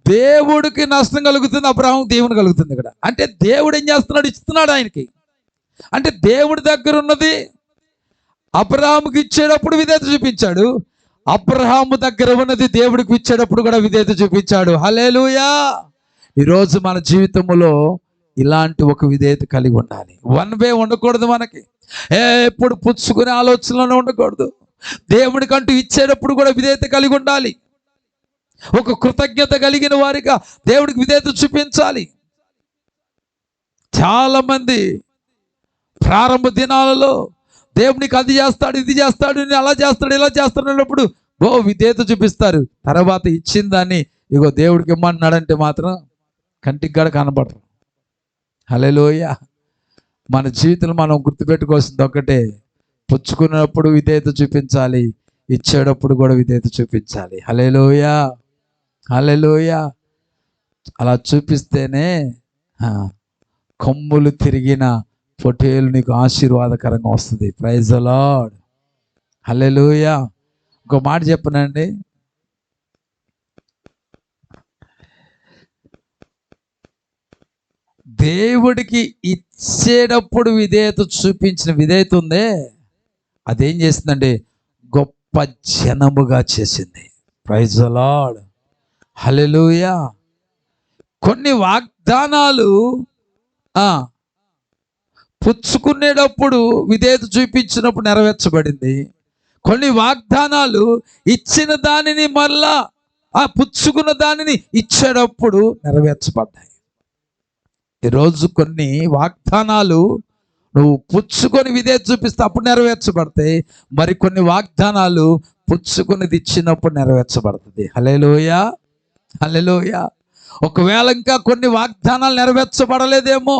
దేవుడికి నష్టం కలుగుతుంది, అబ్రహాం దేవుని కలుగుతుంది. ఇక్కడ అంటే దేవుడు ఏం చేస్తున్నాడు? ఇస్తున్నాడు ఆయనకి. అంటే దేవుడి దగ్గర ఉన్నది అబ్రహాముకి ఇచ్చేటప్పుడు విధేయత చూపించాడు, అబ్రహాము దగ్గర ఉన్నది దేవుడికి ఇచ్చేటప్పుడు కూడా విధేయత చూపించాడు. హల్లెలూయా. ఈరోజు మన జీవితంలో ఇలాంటి ఒక విధేయత కలిగి ఉండాలి. వన్ వే ఉండకూడదు. మనకి ఎప్పుడు పుచ్చుకునే ఆలోచనలోనే ఉండకూడదు. దేవుడికంటూ ఇచ్చేటప్పుడు కూడా విధేయత కలిగి ఉండాలి. ఒక కృతజ్ఞత కలిగిన వారిగా దేవుడికి విధేయత చూపించాలి. చాలా మంది ప్రారంభ దినాలలో దేవునికి అది చేస్తాడు, ఇది చేస్తాడు, అలా చేస్తాడు, ఇలా చేస్తాడు అన్నప్పుడు విధేయత చూపిస్తారు. తర్వాత ఇచ్చిన దాన్ని ఇగో దేవుడికి ఇమ్మన్నాడంటే మాత్రం కంటికి కూడా కనబడరు. హల్లెలూయా. మన జీవితంలో మనం గుర్తుపెట్టుకోవాల్సింది ఒకటే, పుచ్చుకున్నప్పుడు విధేయత చూపించాలి, ఇచ్చేటప్పుడు కూడా విధేయత చూపించాలి. హల్లెలూయా, హల్లెలూయా. అలా చూపిస్తేనే కొమ్ములు తిరిగిన పొట్టేలు నీకు ఆశీర్వాదకరంగా వస్తుంది. Praise the Lord. హల్లెలూయా. ఇంకో మాట చెప్పనండి, దేవుడికి ఇచ్చేటప్పుడు విధేయత చూపించిన విధేయత ఉందే, అదేం చేసిందంటే గొప్ప జనముగా చేసింది. Praise the Lord. హల్లెలూయా. కొన్ని వాగ్దానాలు పుచ్చుకునేటప్పుడు విధేయత చూపించినప్పుడు నెరవేర్చబడింది. కొన్ని వాగ్దానాలు ఇచ్చిన దానిని మళ్ళా పుచ్చుకున్న దానిని ఇచ్చేటప్పుడు నెరవేర్చబడ్డాయి. ఈరోజు కొన్ని వాగ్దానాలు నువ్వు పుచ్చుకొని విధేయత చూపిస్తే అప్పుడు నెరవేర్చబడతాయి. మరికొన్ని వాగ్దానాలు పుచ్చుకునేది ఇచ్చినప్పుడు నెరవేర్చబడుతుంది. హల్లెలూయా, హల్లెలూయా. ఒకవేళ ఇంకా కొన్ని వాగ్దానాలు నెరవేర్చబడలేదేమో,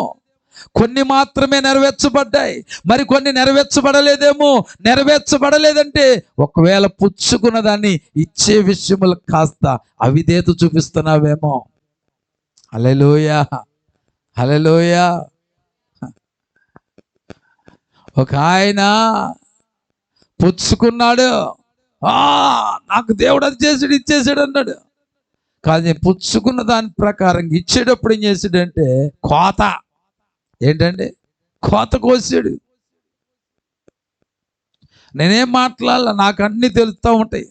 కొన్ని మాత్రమే నెరవేర్చబడ్డాయి, మరి కొన్ని నెరవేర్చబడలేదేమో. నెరవేర్చబడలేదంటే ఒకవేళ పుచ్చుకున్న దాన్ని ఇచ్చే విషయములు కాస్త అవిధేయత చూపిస్తున్నావేమో. హల్లెలూయా, హల్లెలూయా. ఒక ఆయన పుచ్చుకున్నాడు, నాకు దేవుడు అది చేసాడు, ఇచ్చేసాడు అన్నాడు. కానీ పుచ్చుకున్న దాని ప్రకారం ఇచ్చేటప్పుడు ఏం చేసాడంటే కోత. ఏంటంటే కోత కోసాడు. నేనేం మాట్లాడాల, నాకు అన్నీ తెలుస్తూ ఉంటాయి,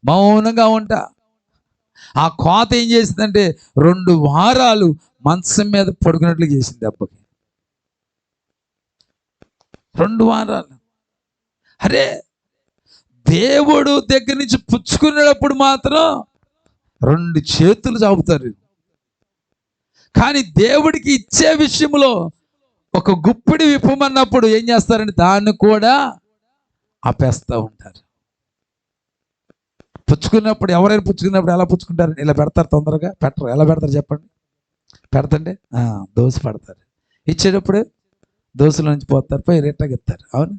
మౌనంగా ఉంటా. ఆ కోత ఏం చేసిందంటే 2 వారాలు మంచం మీద పడుకున్నట్లు చేసింది అబ్బకి. 2 వారాలు. అరే, దేవుడు దగ్గర నుంచి పుచ్చుకునేటప్పుడు మాత్రం 2 చేతులు చాపుతారు, కానీ దేవుడికి ఇచ్చే విషయంలో ఒక గుప్పిడి విప్పమన్నప్పుడు ఏం చేస్తారంటే దాన్ని కూడా ఆపేస్తూ ఉంటారు. పుచ్చుకున్నప్పుడు ఎవరైనా పుచ్చుకున్నప్పుడు ఎలా పుచ్చుకుంటారు? ఇలా పెడతారు, తొందరగా పెట్టరు. ఎలా పెడతారు చెప్పండి? పెడతండి దోశ పెడతారు. ఇచ్చేటప్పుడు దోశల నుంచి పోతారు, పోయి రిట్టకి ఇస్తారు. అవును,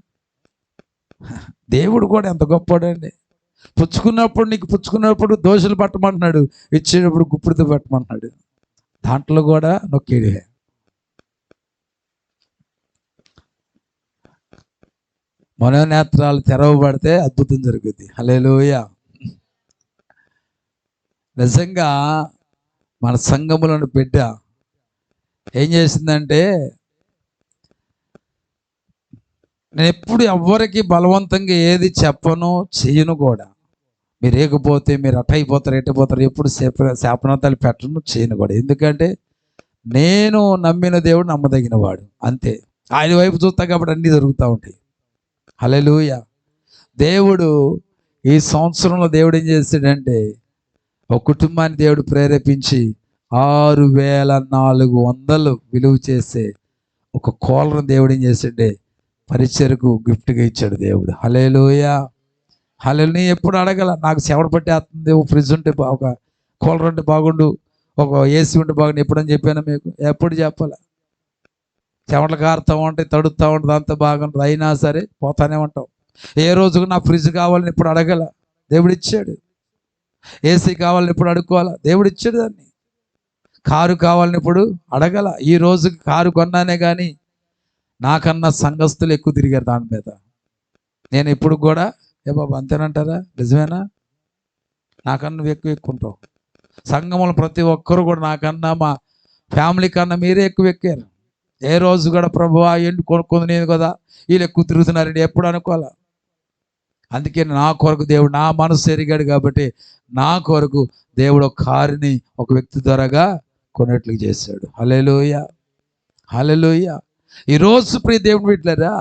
దేవుడు కూడా ఎంత గొప్పవాడండి. పుచ్చుకున్నప్పుడు దోశలు పట్టమంటున్నాడు, ఇచ్చేటప్పుడు గుప్పిడితో పెట్టమంటున్నాడు. దాంట్లో కూడా నొక్కేడే. మనోనేత్రాలు తెరవబడితే అద్భుతం జరుగుద్ది. హల్లెలూయా. నిజంగా మన సంఘములోని బిడ్డ ఏం చేసిందంటే, నేను ఎప్పుడు ఎవ్వరికి బలవంతంగా ఏది చెప్పను, చేయను కూడా. మీరు ఏకపోతే మీరు అట్టయిపోతారు, ఎట్టయిపోతారు, ఎప్పుడు శాపనార్థాలు పెట్టను, చేయను కూడా. ఎందుకంటే నేను నమ్మిన దేవుడు నమ్మదగిన వాడు, అంతే. ఆయన వైపు చూస్తా కాబట్టి అన్నీ జరుగుతూ ఉంటాయి. హల్లెలూయా. దేవుడు ఈ సంవత్సరంలో దేవుడు ఏం చేశాడంటే, ఒక కుటుంబాన్ని దేవుడు ప్రేరేపించి 6400 విలువ చేసే ఒక కోలర్ దేవుడు ఏం చేశాడే, పరిచయకు గిఫ్ట్గా ఇచ్చాడు దేవుడు. హల్లెలూయా. హల్లెలూయా. నీ ఎప్పుడు అడగల, నాకు చెమట పట్టేస్తుంది, ఒక ఫ్రిడ్జ్ ఉంటే ఒక కూలర్ ఉంటే బాగుండు, ఒక ఏసీ ఉంటే బాగుండు ఎప్పుడని చెప్పాను మీకు? ఎప్పుడు చెప్పాల. చెమటలు కారుతూ ఉంటాయి, తడుతూ ఉంటుంది, అంత బాగుంటుంది. అయినా సరే పోతానే ఉంటాం. ఏ రోజుకు నా ఫ్రిడ్జ్ కావాలని ఇప్పుడు అడగల, దేవుడు ఇచ్చాడు. ఏసీ కావాలని ఇప్పుడు అడుక్కోవాలా, దేవుడు ఇచ్చాడు. దాన్ని కారు కావాలని ఇప్పుడు అడగల. ఈ రోజుకి కారు కొన్నానే కానీ నాకన్నా సంఘస్థులు ఎక్కువ తిరిగారు దాని మీద. నేను ఇప్పుడు కూడా ఏ బాబు అంతేనంటారా? నిజమేనా? నాకన్నా నువ్వు ఎక్కువ ఉంటావు. సంఘంలో ప్రతి ఒక్కరు కూడా నాకన్నా, మా ఫ్యామిలీ కన్నా మీరే ఎక్కువ ఎక్కారు. ఏ రోజు కూడా ప్రభువా ఏంటి కొనుక్కుంది నేను కదా, వీళ్ళు ఎక్కువ తిరుగుతున్నారండి ఎప్పుడు అనుకోవాలా. అందుకే నా కొరకు దేవుడు నా మనసు ఎరిగాడు కాబట్టి నా కొరకు దేవుడు ఒక కారుని ఒక వ్యక్తి ద్వారాగా కొనేట్లు చేశాడు. హల్లెలూయా. హల్లెలూయా. ఈరోజు ప్రియ దేవుడు బిడ్డలారా,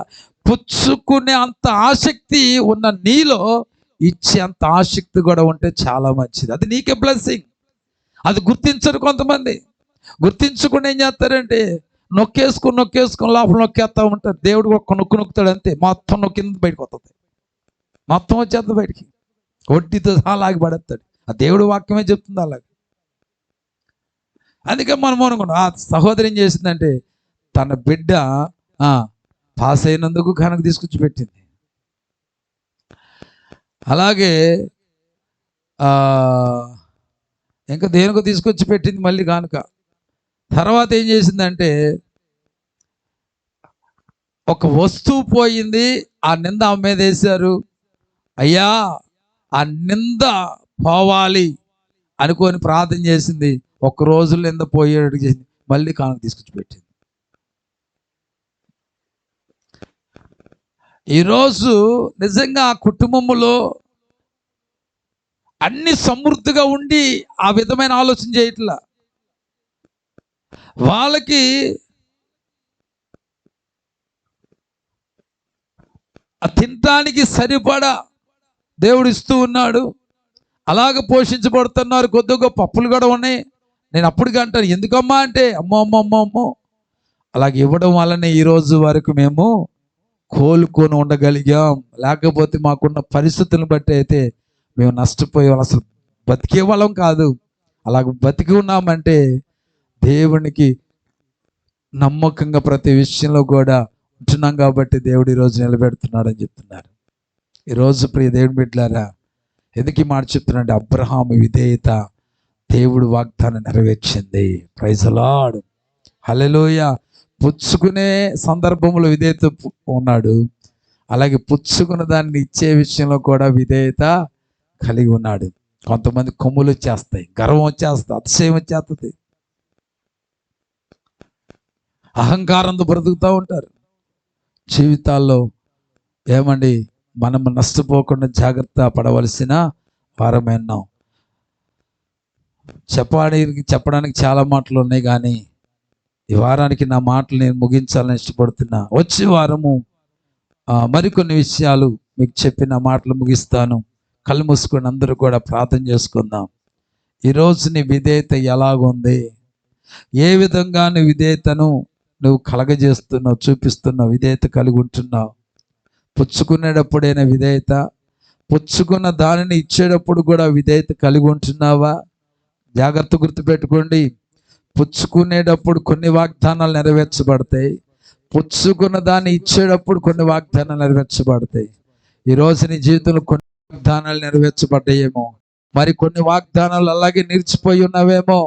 పుచ్చుకునే అంత ఆసక్తి ఉన్న నీలో ఇచ్చే అంత ఆసక్తి కూడా ఉంటే చాలా మంచిది. అది నీకే బ్లెస్సింగ్. అది గుర్తించరు కొంతమంది. గుర్తించకుండా ఏం చేస్తారంటే నొక్కేసుకుని లోపల నొక్కేస్తూ ఉంటారు. దేవుడు ఒక్క నొక్కుతాడు అంతే, మొత్తం నొక్కింది బయటకు వస్తుంది, మొత్తం వచ్చేస్తుంది బయటికి, వడ్డీతో సహా లాగి పడేస్తాడు. ఆ దేవుడు వాక్యమే చెప్తుంది అలాగే. అందుకే మనం అనుకున్నాం, ఆ సహోదరి ఏం చేసిందంటే తన బిడ్డ పాస్ అయినందుకు కనుక తీసుకొచ్చి పెట్టింది. అలాగే ఇంకా దేనికో తీసుకొచ్చి పెట్టింది మళ్ళీ కానుక. తర్వాత ఏం చేసిందంటే ఒక వస్తువు పోయింది, ఆ నింద ఆమె మీద వేశారు. అయ్యా ఆ నింద పోవాలి అనుకొని ప్రార్థన చేసింది. ఒక్క రోజు నింద పోయేటట్టు చేసింది, మళ్ళీ కానుక తీసుకొచ్చి పెట్టింది. ఈరోజు నిజంగా ఆ కుటుంబంలో అన్ని సమృద్ధిగా ఉండి ఆ విధమైన ఆలోచన చేయట్లా. వాళ్ళకి తినటానికి సరిపడా దేవుడు ఇస్తూ ఉన్నాడు, అలాగ పోషించబడుతున్నారు. కొద్దిగా పప్పులు కూడా ఉన్నాయి. నేను అప్పటికి అంటాను, ఎందుకమ్మా అంటే అమ్మో అలాగే ఇవ్వడం వల్లనే ఈరోజు వరకు మేము కోలుకొని ఉండగలిగాం. లేకపోతే మాకున్న పరిస్థితులను బట్టి అయితే మేము నష్టపోయే అసలు బతికే వాళ్ళం కాదు. అలాగ బతికి ఉన్నామంటే దేవునికి నమ్మకంగా ప్రతి విషయంలో కూడా ఉంటున్నాం కాబట్టి దేవుడు ఈరోజు నిలబెడుతున్నాడు అని చెప్తున్నారు. ఈరోజు ప్రియ దేవుని బిడ్డలారా, ఎందుకు ఈ మాట చెప్తున్నాడు? అబ్రహాము విధేయత దేవుడు వాగ్దానం నెరవేర్చింది. Praise the Lord. హల్లెలూయా. పుచ్చుకునే సందర్భంలో విధేయత ఉన్నాడు, అలాగే పుచ్చుకున్న దాన్ని ఇచ్చే విషయంలో కూడా విధేయత కలిగి ఉన్నాడు. కొంతమంది కొమ్ములు వచ్చేస్తాయి, గర్వం వచ్చేస్తుంది, అతిశయం వచ్చేస్తుంది, అహంకారంతో బ్రతుకుతూ ఉంటారు. జీవితాల్లో ఏమండి, మనం నష్టపోకుండా జాగ్రత్త పడవలసిన వారమే ఉన్నాం. చెప్పడానికి చాలా మాటలు ఉన్నాయి, కానీ ఈ వారానికి నా మాటలు నేను ముగించాలని ఇష్టపడుతున్నా. వచ్చే వారము మరికొన్ని విషయాలు మీకు చెప్పిన మాటలు ముగిస్తాను. కళ్ళు మూసుకొని అందరూ కూడా ప్రార్థన చేసుకుందాం. ఈరోజు నీ విధేయత ఎలాగుంది? ఏ విధంగా నీ విధేయతను నువ్వు కలగజేస్తున్నావు, చూపిస్తున్నావు, విధేయత కలిగి ఉంటున్నావు. పుచ్చుకునేటప్పుడైనా విధేయత, పుచ్చుకున్న దానిని ఇచ్చేటప్పుడు కూడా విధేయత కలిగి ఉంటున్నావా? జాగ్రత్త గుర్తుపెట్టుకోండి. పుచ్చుకునేటప్పుడు కొన్ని వాగ్దానాలు నెరవేర్చబడతాయి, పుచ్చుకున్న దాన్ని ఇచ్చేటప్పుడు కొన్ని వాగ్దానాలు నెరవేర్చబడతాయి. ఈరోజు నీ జీవితంలో కొన్ని వాగ్దానాలు నెరవేర్చబడ్డాయేమో, మరి కొన్ని వాగ్దానాలు అలాగే నిలిచిపోయి ఉన్నవేమో.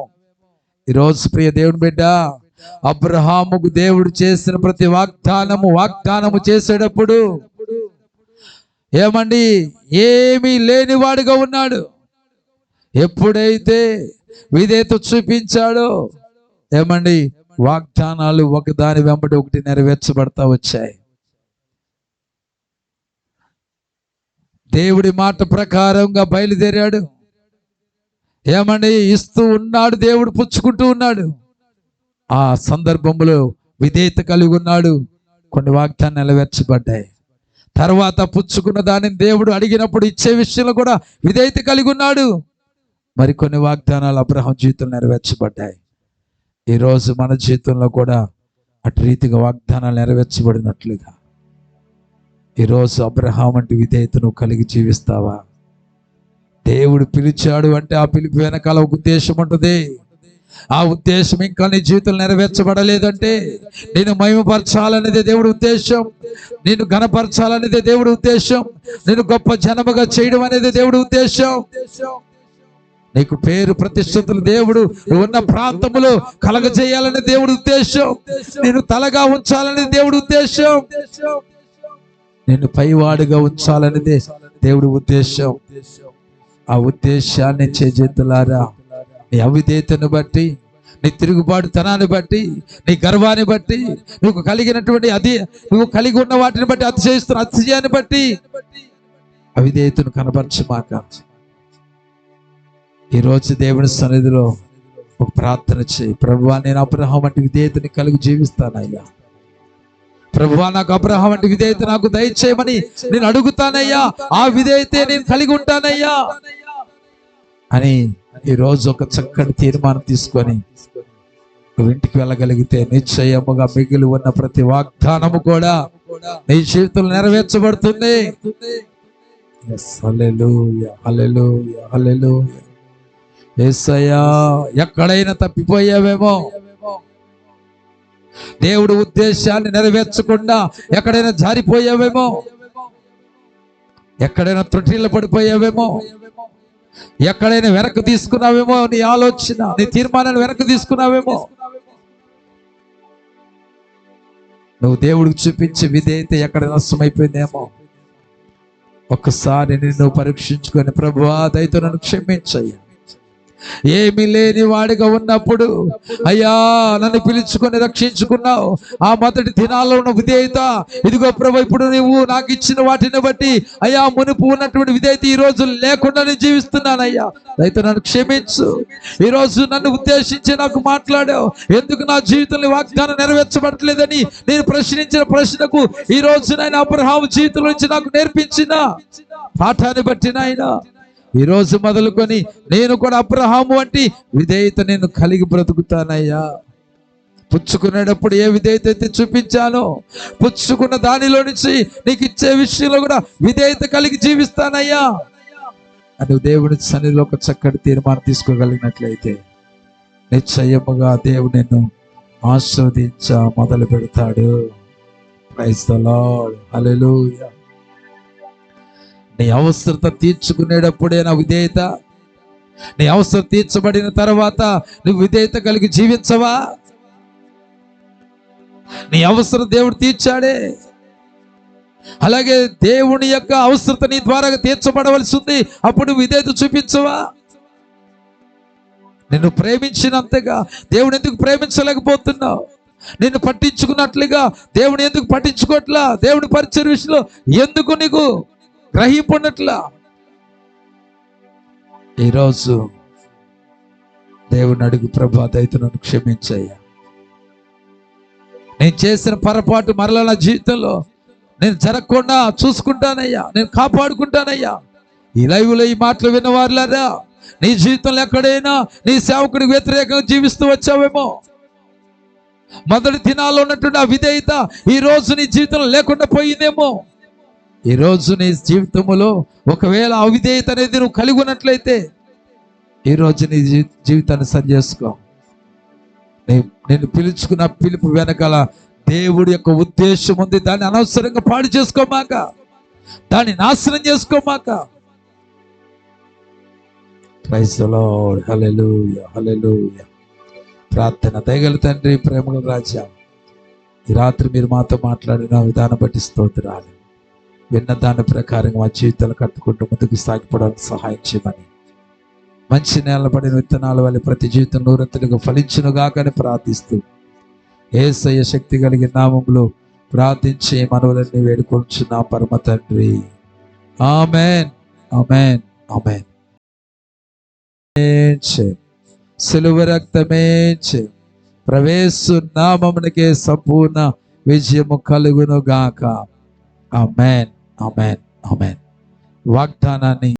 ఈరోజు ప్రియ దేవుని బిడ్డ, అబ్రహాముకు దేవుడు చేసిన ప్రతి వాగ్దానము చేసేటప్పుడు ఏమండి, ఏమీ లేనివాడుగా ఉన్నాడు. ఎప్పుడైతే విధేయత చూపించాడో ఏమండి, వాగ్దానాలు ఒకదాని వెంబడి ఒకటి నెరవేర్చబడతా వచ్చాయి. దేవుడి మాట ప్రకారంగా బయలుదేరాడు. ఏమండి, ఇస్తూ ఉన్నాడు, దేవుడు పుచ్చుకుంటూ ఉన్నాడు. ఆ సందర్భంలో విధేయత కలిగి ఉన్నాడు, కొన్ని వాగ్దానాలు నెరవేర్చబడ్డాయి. తర్వాత పుచ్చుకున్న దానిని దేవుడు అడిగినప్పుడు ఇచ్చే విషయంలో కూడా విధేయత కలిగి ఉన్నాడు. మరి కొన్ని వాగ్దానాలు అబ్రహాం జీవితంలో నెరవేర్చబడ్డాయి. ఈరోజు మన జీవితంలో కూడా అటు రీతిగా వాగ్దానాలు నెరవేర్చబడినట్లుగా ఈరోజు అబ్రహాం అంటే విధేయతను కలిగి జీవిస్తావా? దేవుడు పిలిచాడు అంటే ఆ పిలుపు వెనకాల ఒక ఉద్దేశం ఉంటుంది. ఆ ఉద్దేశం ఇంకా నీ జీవితంలో నెరవేర్చబడలేదంటే, నేను మహిమపరచాలనేదే దేవుడి ఉద్దేశం, నేను ఘనపరచాలనేదే దేవుడి ఉద్దేశం, నేను గొప్ప జనముగా చేయడం అనేది దేవుడి ఉద్దేశం. నీకు పేరు ప్రతిష్టతలు దేవుడు ఉన్న ప్రాంతములో కలగజేయాలనే దేవుడి ఉద్దేశం, నేను తలగా ఉంచాలనేది దేవుడి ఉద్దేశం, నేను పైవాడిగా ఉంచాలనేదే దేవుడి ఉద్దేశం. ఆ ఉద్దేశాన్ని చేతులారా, నీ అవిధేయతను బట్టి, నీ తిరుగుబాటుతనాన్ని బట్టి, నీ గర్వాన్ని బట్టి, నువ్వు కలిగినటువంటి నువ్వు కలిగి ఉన్న వాటిని బట్టి, అతిశయిస్తున్న అతిశయాన్ని బట్టి అవిధేయతను కనబరచమాక. ఈరోజు దేవుని సన్నిధిలో ఒక ప్రార్థన చేయి. ప్రభువా, నేను అబ్రహాం వంటి విధేయతని కలిగి జీవిస్తానయ్యా. ప్రభువా, నాకు అబ్రహాం వంటి విధేయత నాకు దయచేయమని నేను అడుగుతానయ్యా. ఆ విధేయతే నేను కలిగి ఉంటానయ్యా అని ఈరోజు ఒక చక్కటి తీర్మానం తీసుకొని నువ్వు ఇంటికి వెళ్ళగలిగితే నిశ్చయముగా మిగిలి ఉన్న ప్రతి వాగ్దానము కూడా నీ జీవితంలో నెరవేర్చబడుతుంది. హల్లెలూయా, హల్లెలూయా, హల్లెలూయా. యేసయ్యా, ఎక్కడైనా తప్పిపోయావేమో, దేవుడి ఉద్దేశాన్ని నెరవేర్చకుండా ఎక్కడైనా జారిపోయావేమో, ఎక్కడైనా త్రుటిలో పడిపోయావేమో, ఎక్కడైనా వెనక్కి తీసుకున్నావేమో, నీ ఆలోచన, నీ తీర్మానాన్ని వెనక్కి తీసుకున్నావేమో. నువ్వు దేవుడికి చూపించే విధేయత ఎక్కడ నష్టమైపోయిందేమో. ఒక్కసారి నిన్ను పరీక్షించుకొని, ప్రభువా దయతో నన్ను క్షమించయ్యా. ఏమీ లేని వాడిగా ఉన్నప్పుడు అయ్యా నన్ను పిలుచుకొని రక్షించుకున్నావు. ఆ మొదటి దినాల్లో ఉన్న విధేయత, ఇదిగో ప్రభు ఇప్పుడు నువ్వు నాకు ఇచ్చిన వాటిని బట్టి అయ్యా మునుపు ఉన్నటువంటి విధేయత ఈ రోజు లేకుండా నేను జీవిస్తున్నానయ్యా. అయితే నన్ను క్షమించు. ఈరోజు నన్ను ఉద్దేశించి నాకు మాట్లాడావు, ఎందుకు నా జీవితంలో వాగ్దానం నెరవేర్చబడట్లేదని నేను ప్రశ్నించిన ప్రశ్నకు ఈ రోజు నాయన అబ్రహాము జీవితం నుంచి నాకు నేర్పించిన పాఠాన్ని బట్టి నాయన ఈ రోజు మొదలుకొని నేను కూడా అబ్రహాము వంటి విధేయత నేను కలిగి బ్రతుకుతానయ్యా. పుచ్చుకునేటప్పుడు ఏ విధేయత అయితే చూపించానో, పుచ్చుకున్న దానిలో నుంచి నీకు ఇచ్చే విషయంలో కూడా విధేయత కలిగి జీవిస్తానయ్యా అని దేవుడి సన్నిధిలో ఒక చక్కటి తీర్మానం తీసుకోగలిగినట్లయితే నిశ్చయముగా దేవుడు నిన్ను ఆశీర్వదించ మొదలు పెడతాడు. ప్రైజ్ ది లార్డ్, హల్లెలూయా. నీ అవసరత తీర్చుకునేటప్పుడే నా విధేయత, నీ అవసరం తీర్చబడిన తర్వాత నువ్వు విధేయత కలిగి జీవించవా? నీ అవసరం దేవుడు తీర్చాడే, అలాగే దేవుని యొక్క అవసరత నీ ద్వారా తీర్చబడవలసి ఉంది. అప్పుడు విధేయత చూపించవా? నిన్ను ప్రేమించినంతగా దేవుడు ఎందుకు ప్రేమించలేకపోతున్నావు? నిన్ను పట్టించుకున్నట్లుగా దేవుని ఎందుకు పట్టించుకోవట్లా? దేవుని పరిచయ విషయంలో ఎందుకు నీకు గ్రహింపున్నట్లా? ఈరోజు దేవుని అడుగు, ప్రభా దయతో నన్ను క్షమించయ్యా. నేను చేసిన పొరపాటు మరలా నా జీవితంలో నేను జరగకుండా చూసుకుంటానయ్యా, నేను కాపాడుకుంటానయ్యా. ఈ లైవ్లో ఈ మాటలు విన్నవారులారా, నీ జీవితంలో ఎక్కడైనా నీ సేవకుడికి వ్యతిరేకంగా జీవిస్తూ వచ్చావేమో, మొదటి దినాల్లో ఉన్నటువంటి ఆ విధేయత ఈ రోజు నీ జీవితంలో లేకుండా పోయిందేమో. ఈ రోజు నీ జీవితంలో ఒకవేళ అవిధేయత అనేది నువ్వు కలిగి ఉన్నట్లయితే ఈ రోజు నీ జీవితాన్ని సరి చేసుకో. నేను పిలుచుకున్న పిలుపు వెనకాల దేవుడి యొక్క ఉద్దేశం ఉంది. దాన్ని అనవసరంగా పాడు చేసుకోమాక, దాన్ని నాశనం చేసుకోమాక. Praise the Lord. Hallelujah, hallelujah. ప్రార్థన. దయగల తండ్రి, ప్రేమగల రాజా, ఈ రాత్రి మీరు మాతో మాట్లాడిన విధానం బట్టి స్తోత్రాలు. విన్న దాని ప్రకారం మా జీవితాలు కట్టుకుంటూ ముందుకు సాగిపోవడానికి సహాయం చేయమని, మంచి నేల పడిన విత్తనాల వల్ల ప్రతి జీవితం నూరంతులుగా ఫలించునుగా కానీ ప్రార్థిస్తూ యేసయ్య శక్తి కలిగిన నామములో ప్రార్థించే మనవులన్నీ వేడుకొంచున్నా పరమ తండ్రి. ఆమేన్, ఆమేన్, ఆమేన్. సిలువ రక్తమే ప్రవేశు నామమునకే సంపూర్ణ విజయము కలుగును గాక. ఆమేన్, ఆమేన్, ఆమేన్. వాగ్దానాన్ని